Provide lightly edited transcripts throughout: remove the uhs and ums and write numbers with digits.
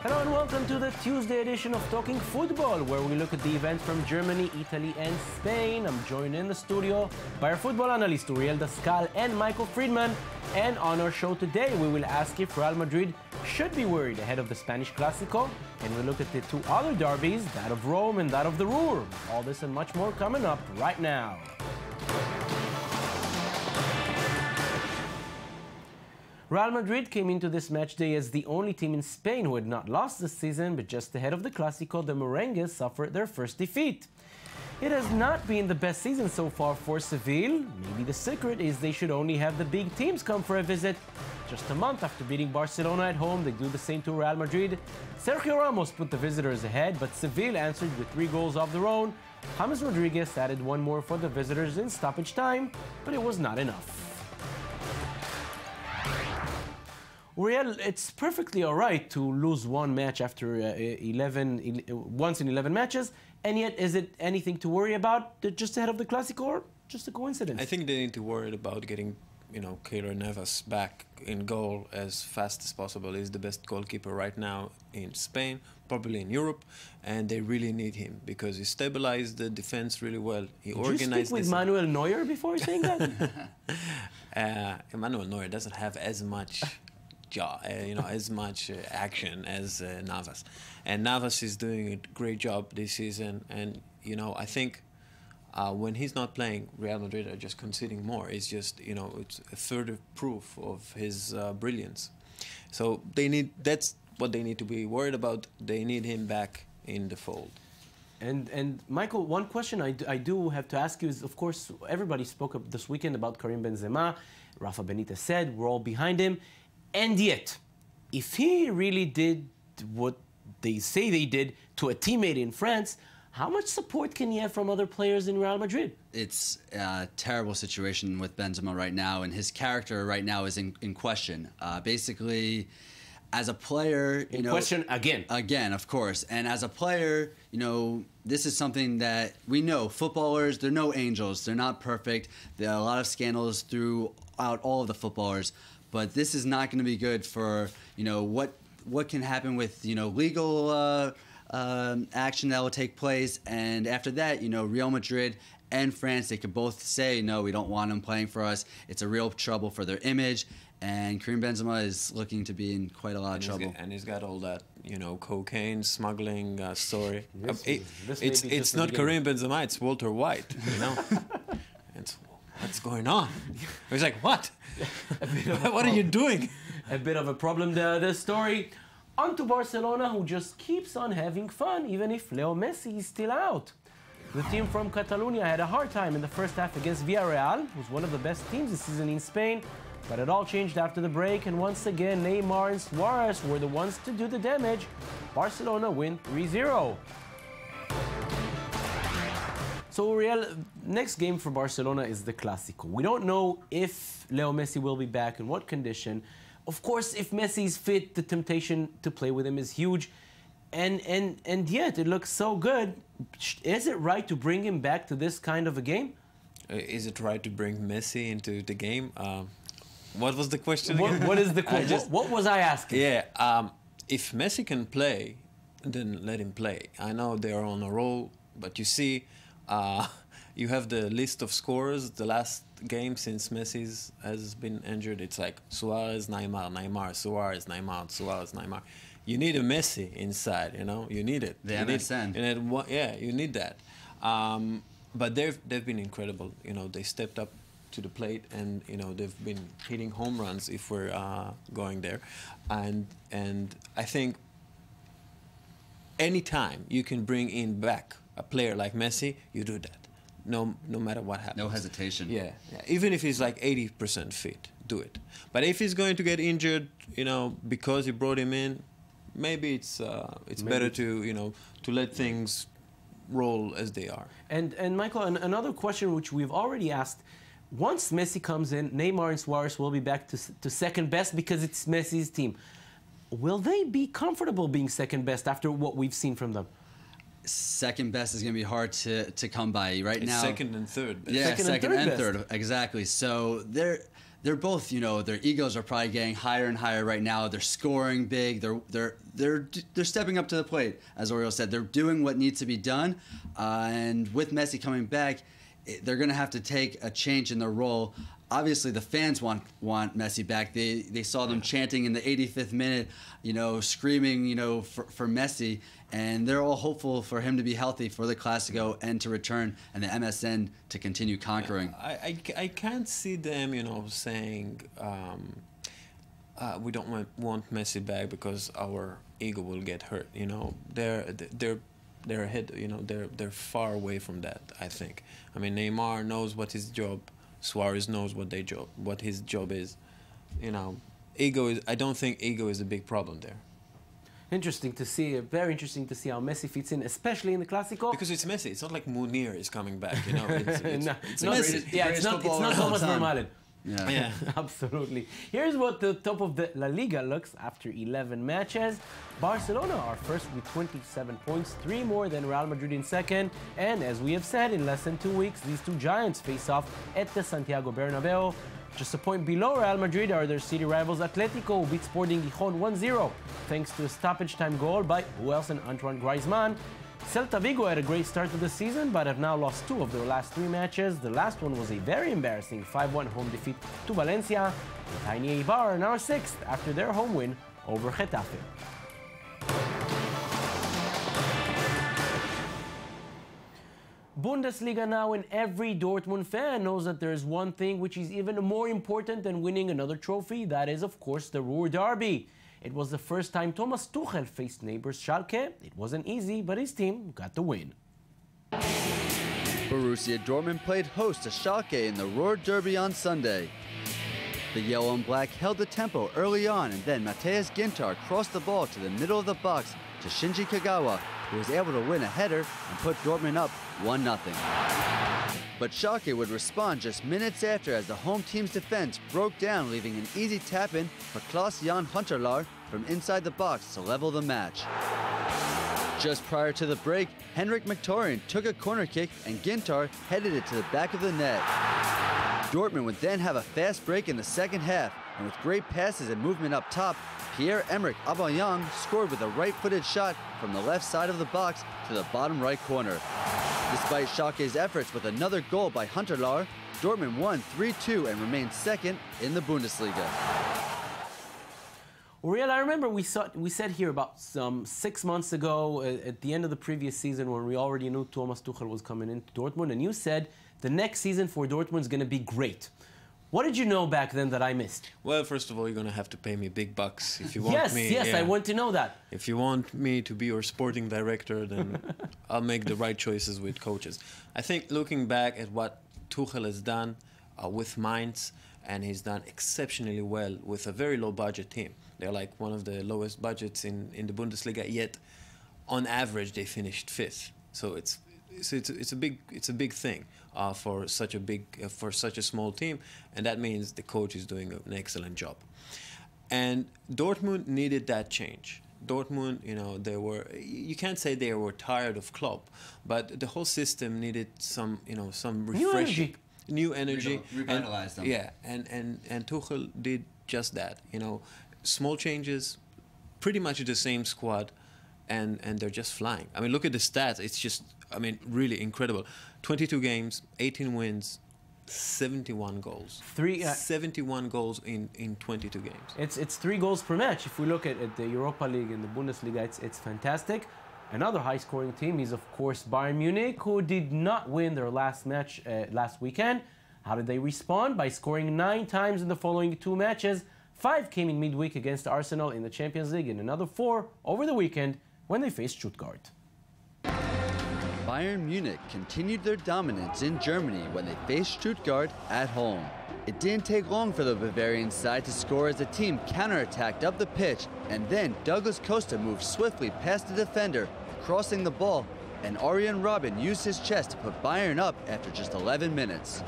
Hello and welcome to the Tuesday edition of Talking Football, where we look at the events from Germany, Italy and Spain. I'm joined in the studio by our football analyst Uriel Dascal and Michael Friedman. And on our show today, we will ask if Real Madrid should be worried ahead of the Spanish Clásico. And we'll look at the two other derbies, that of Rome and that of the Ruhr. All this and much more coming up right now. Real Madrid came into this match day as the only team in Spain who had not lost this season, but just ahead of the Clásico, the Merengues suffered their first defeat. It has not been the best season so far for Seville. Maybe the secret is they should only have the big teams come for a visit. Just a month after beating Barcelona at home, they do the same to Real Madrid. Sergio Ramos put the visitors ahead, but Seville answered with 3 goals of their own. James Rodriguez added 1 more for the visitors in stoppage time, but it was not enough. Uriel, it's perfectly all right to lose one match after once in 11 matches, and yet is it anything to worry about just ahead of the Clásico, or just a coincidence? I think they need to worry about getting, Keylor Navas back in goal as fast as possible. He's the best goalkeeper right now in Spain, probably in Europe, and they really need him because he stabilized the defense really well. He organized. Did you speak with Manuel Neuer before saying that? Manuel Neuer doesn't have as much as much action as Navas, and Navas is doing a great job this season. And I think when he's not playing, Real Madrid are just conceding more. It's just it's a further proof of his brilliance. So that's what they need to be worried about. They need him back in the fold. And Michael, one question I do have to ask you is, of course, everybody spoke up this weekend about Karim Benzema. Rafa Benitez said we're all behind him. And yet, if he really did what they say they did to a teammate in France, how much support can he have from other players in Real Madrid? It's a terrible situation with Benzema right now, and his character right now is in question. Basically, as a player... In question again. Again, of course. And as a player, this is something that we know. Footballers, they're no angels. They're not perfect. There are a lot of scandals throughout all of the footballers. But this is not going to be good for, what can happen with, legal action that will take place. And after that, Real Madrid and France, they could both say, no, we don't want him playing for us. It's a real trouble for their image. And Karim Benzema is looking to be in quite a lot of trouble. And he's got all that, cocaine smuggling story. This it's not Karim Benzema, it's Walter White, What's going on? He's like, what? What are you doing? A bit of a problem, the story. On to Barcelona, who just keeps on having fun, even if Leo Messi is still out. The team from Catalonia had a hard time in the first half against Villarreal, who's one of the best teams this season in Spain. But it all changed after the break, and once again, Neymar and Suarez were the ones to do the damage. Barcelona win 3-0. So, Uriel, next game for Barcelona is the Clásico. We don't know if Leo Messi will be back, in what condition. Of course, if Messi's fit, the temptation to play with him is huge. And yet, it looks so good. Is it right to bring him back to this kind of a game? Is it right to bring Messi into the game? What was the question again? What is the question? What was I asking? Yeah, if Messi can play, then let him play. I know they are on a roll, but you see... you have the list of scorers. The last game since Messi has been injured, it's like Suarez, Neymar, Neymar, Suarez, Neymar, Suarez, Neymar. You need a Messi inside, you need it. The MSN. Yeah, you need that. But they've been incredible. They stepped up to the plate, and they've been hitting home runs if we're going there. And I think anytime you can bring in back a player like Messi, you do that. No matter what happens. No hesitation. Yeah. Even if he's like 80% fit, do it. But if he's going to get injured, because you brought him in, maybe it's better to let things roll as they are. And Michael, another question which we've already asked. Once Messi comes in, Neymar and Suarez will be back to second best because it's Messi's team. Will they be comfortable being second best after what we've seen from them? Second best is going to be hard to come by right now. Second and third. Yeah, second and third. Exactly. So they're both, their egos are probably getting higher and higher right now. They're scoring big. They're stepping up to the plate, as Oriol said. They're doing what needs to be done, and with Messi coming back, they're going to have to take a change in their role. Obviously, the fans want Messi back. They saw them chanting in the 85th minute, screaming, for Messi, and they're all hopeful for him to be healthy for the Clásico and to return, and the MSN to continue conquering. I can't see them, saying we don't want Messi back because our ego will get hurt. They're ahead. They're far away from that. I think. I mean, Neymar knows what his job. Suarez knows what his job is. Ego is. I don't think ego is a big problem there. Interesting to see. Very interesting to see how Messi fits in, especially in the Clásico. Because it's Messi. It's not like Munir is coming back. It's no, Messi. It's not Thomas Vermaelen. Yeah. Absolutely. Here's what the top of the La Liga looks after 11 matches. Barcelona are first with 27 points, 3 more than Real Madrid in second. And as we have said, in less than 2 weeks, these two giants face off at the Santiago Bernabeu. Just a point below Real Madrid are their city rivals Atletico, who beat Sporting Gijón 1-0, thanks to a stoppage time goal by who else and Antoine Griezmann. Celta Vigo had a great start to the season, but have now lost 2 of their last 3 matches. The last one was a very embarrassing 5-1 home defeat to Valencia. The Tiny Eibar are now 6th after their home win over Getafe. Bundesliga now, and every Dortmund fan knows that there is one thing which is even more important than winning another trophy. That is, of course, the Ruhr Derby. It was the first time Thomas Tuchel faced neighbors Schalke. It wasn't easy, but his team got the win. Borussia Dortmund played host to Schalke in the Ruhr Derby on Sunday. The yellow and black held the tempo early on, and then Matthias Ginter crossed the ball to the middle of the box to Shinji Kagawa, who was able to win a header and put Dortmund up 1-0. But Schalke would respond just minutes after as the home team's defense broke down, leaving an easy tap-in for Klaas-Jan Huntelaar from inside the box to level the match. Just prior to the break, Henrik Mkhitaryan took a corner kick and Ginter headed it to the back of the net. Dortmund would then have a fast break in the second half, and with great passes and movement up top, Pierre-Emerick Aubameyang scored with a right-footed shot from the left side of the box to the bottom right corner. Despite Schalke's efforts with another goal by Huntelaar, Dortmund won 3-2 and remained second in the Bundesliga. Uriel, I remember we said here about 6 months ago at the end of the previous season when we already knew Thomas Tuchel was coming into Dortmund, and you said the next season for Dortmund is going to be great. What did you know back then that I missed? Well, first of all, you're going to have to pay me big bucks if you want me. Yes, I want to know that. If you want me to be your sporting director, then I'll make the right choices with coaches. I think looking back at what Tuchel has done with Mainz, and he's done exceptionally well with a very low budget team. They're like one of the lowest budgets in the Bundesliga, yet on average they finished 5th. So it's a big thing for such a small team, and that means the coach is doing an excellent job. And Dortmund needed that change. Dortmund, you can't say they were tired of Klopp, but the whole system needed some refreshing, new energy, Revitalize them. Yeah, and Tuchel did just that. Small changes, pretty much the same squad, and they're just flying. I mean, look at the stats. It's just, really incredible. 22 games, 18 wins, 71 goals. 71 goals in 22 games. It's 3 goals per match. If we look at the Europa League and the Bundesliga, it's fantastic. Another high-scoring team is, of course, Bayern Munich, who did not win their last match last weekend. How did they respond? By scoring 9 times in the following 2 matches. 5 came in midweek against Arsenal in the Champions League, and another 4 over the weekend when they faced Stuttgart. Bayern Munich continued their dominance in Germany when they faced Stuttgart at home. It didn't take long for the Bavarian side to score as the team counterattacked up the pitch, and then Douglas Costa moved swiftly past the defender, crossing the ball, and Arjen Robben used his chest to put Bayern up after just 11 minutes.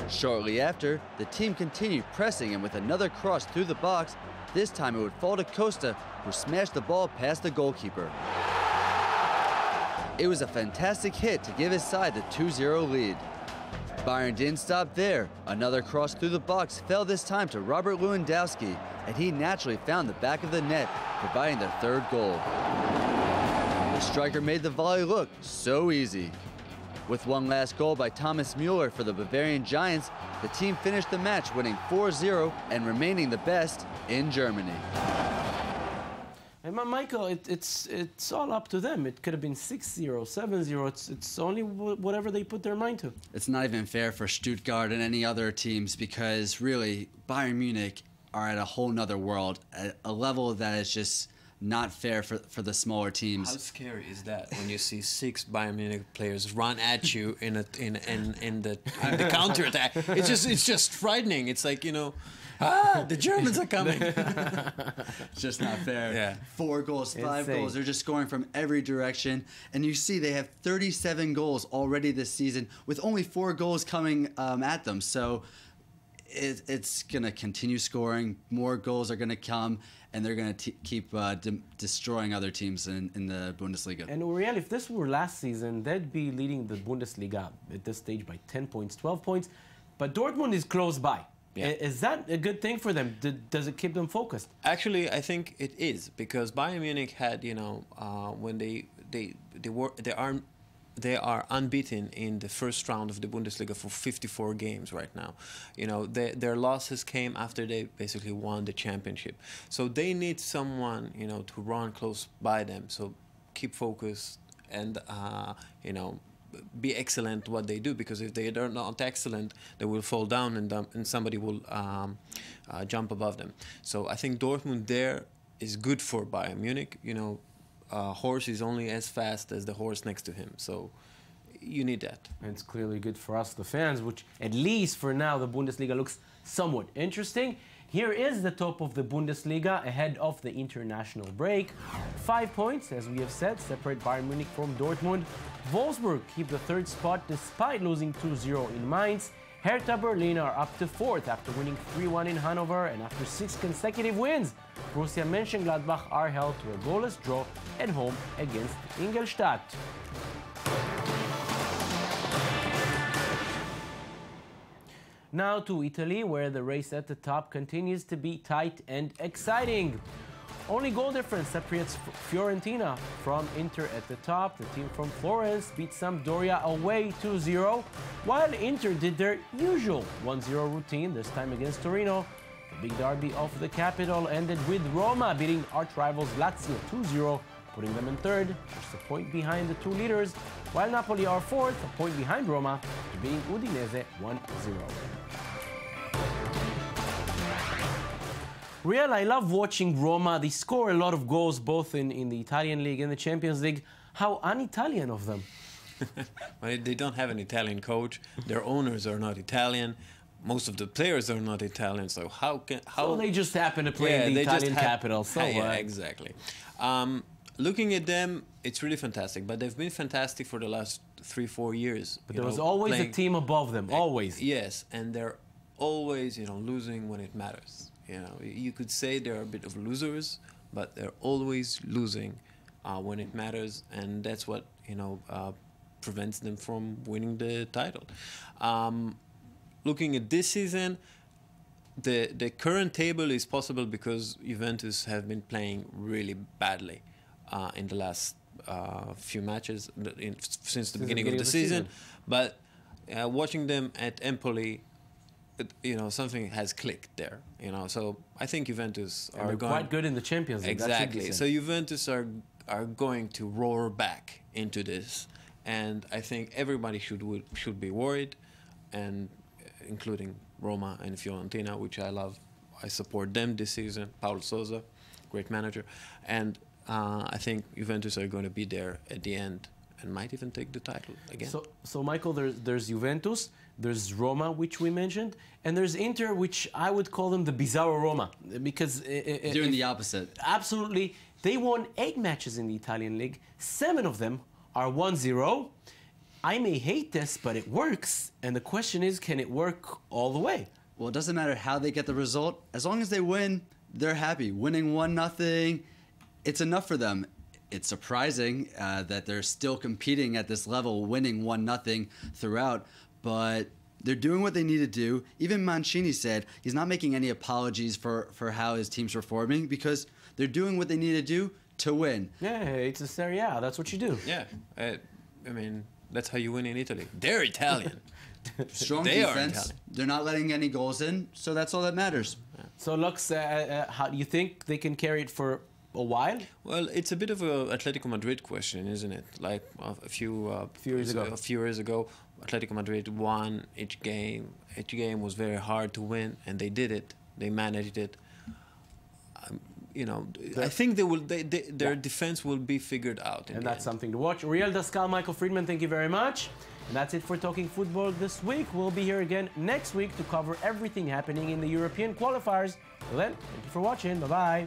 Shortly after, the team continued pressing, and with another cross through the box, this time it would fall to Costa, who smashed the ball past the goalkeeper. It was a fantastic hit to give his side the 2-0 lead. Bayern didn't stop there. Another cross through the box fell this time to Robert Lewandowski, and he naturally found the back of the net, providing their third goal. The striker made the volley look so easy. With one last goal by Thomas Müller for the Bavarian Giants, the team finished the match winning 4-0 and remaining the best in Germany. And Michael, it's all up to them. It could have been 6-0, 7-0. It's only whatever they put their mind to. It's not even fair for Stuttgart and any other teams because really Bayern Munich are at a whole nother world, at a level that is just not fair for the smaller teams. How scary is that when you see 6 Bayern Munich players run at you in the counter attack? It's just frightening. It's like, the Germans are coming. It's just not fair. Yeah. 4 goals, 5 goals. They're just scoring from every direction. And you see they have 37 goals already this season with only 4 goals coming at them. So it's going to continue scoring. More goals are going to come. And they're going to keep destroying other teams in the Bundesliga. And Uriel, if this were last season, they'd be leading the Bundesliga at this stage by 10 points, 12 points. But Dortmund is close by. Yeah. Is that a good thing for them? Does it keep them focused? Actually, I think it is, because Bayern Munich had, when they are unbeaten in the first round of the Bundesliga for 54 games right now. Their losses came after they basically won the championship. So they need someone, to run close by them. So keep focused and, be excellent what they do, because if they are not excellent, they will fall down and somebody will jump above them. So I think Dortmund there is good for Bayern Munich. Horse is only as fast as the horse next to him, so you need that. And it's clearly good for us, the fans, which at least for now the Bundesliga looks somewhat interesting. Here is the top of the Bundesliga ahead of the international break. 5 points, as we have said, separate Bayern Munich from Dortmund. Wolfsburg keep the 3rd spot despite losing 2-0 in Mainz. Hertha Berlin are up to 4th after winning 3-1 in Hanover, and after 6 consecutive wins, Borussia Mönchengladbach are held to a goalless draw at home against Ingolstadt. Now to Italy, where the race at the top continues to be tight and exciting. Only goal difference separates Fiorentina from Inter at the top. The team from Florence beat Sampdoria away 2-0, while Inter did their usual 1-0 routine, this time against Torino. The big derby of the capital ended with Roma beating arch-rivals Lazio 2-0, putting them in 3rd, just a point behind the 2 leaders, while Napoli are 4th, a point behind Roma, beating Udinese 1-0. Real, I love watching Roma. They score a lot of goals both in the Italian League and the Champions League. How un-Italian of them. Well, they don't have an Italian coach. Their owners are not Italian. Most of the players are not Italian. So So they just happen to play in the Italian capital. So yeah, exactly. Looking at them, it's really fantastic. But they've been fantastic for the last 3-4 years. But there was always a team above them. Always. Yes, and they're always, losing when it matters. You could say they're a bit of losers, but they're always losing when it matters, and that's what prevents them from winning the title. Looking at this season, the current table is possible because Juventus have been playing really badly in the last few matches since the beginning of the season. But watching them at Empoli, something has clicked there. So I think Juventus are quite good in the Champions League. Exactly. So Juventus are going to roar back into this, and I think everybody should be worried, and including Roma and Fiorentina, which I love. I support them this season. Paolo Sousa, great manager, and I think Juventus are going to be there at the end and might even take the title again. So Michael, there's Juventus, there's Roma, which we mentioned, and there's Inter, which I would call them the bizarro Roma, because doing the opposite. Absolutely, they won 8 matches in the Italian league. 7 of them are 1-0. I may hate this, but it works, and the question is, can it work all the way? Well, it doesn't matter how they get the result. As long as they win, they're happy. Winning 1-0, it's enough for them. It's surprising that they're still competing at this level, winning 1-0 throughout. But They're doing what they need to do. Even Mancini said he's not making any apologies for how his team's performing because they're doing what they need to do to win. Yeah, it's a Serie A. That's what you do. Yeah, I mean, that's how you win in Italy. They're Italian. Strong They are defense. Italian. They're not letting any goals in, so that's all that matters. So, Lux, how do you think they can carry it for a while? Well, it's a bit of a Atletico Madrid question, isn't it? Like a few years ago. A few years ago, Atletico Madrid won each game. Each game was very hard to win, and they did it. They managed it. I think their defense will be figured out. And that's something to watch. Uriel Dascal, Michael Friedman, thank you very much. And that's it for Talking Football this week. We'll be here again next week to cover everything happening in the European qualifiers. Till then, thank you for watching. Bye-bye.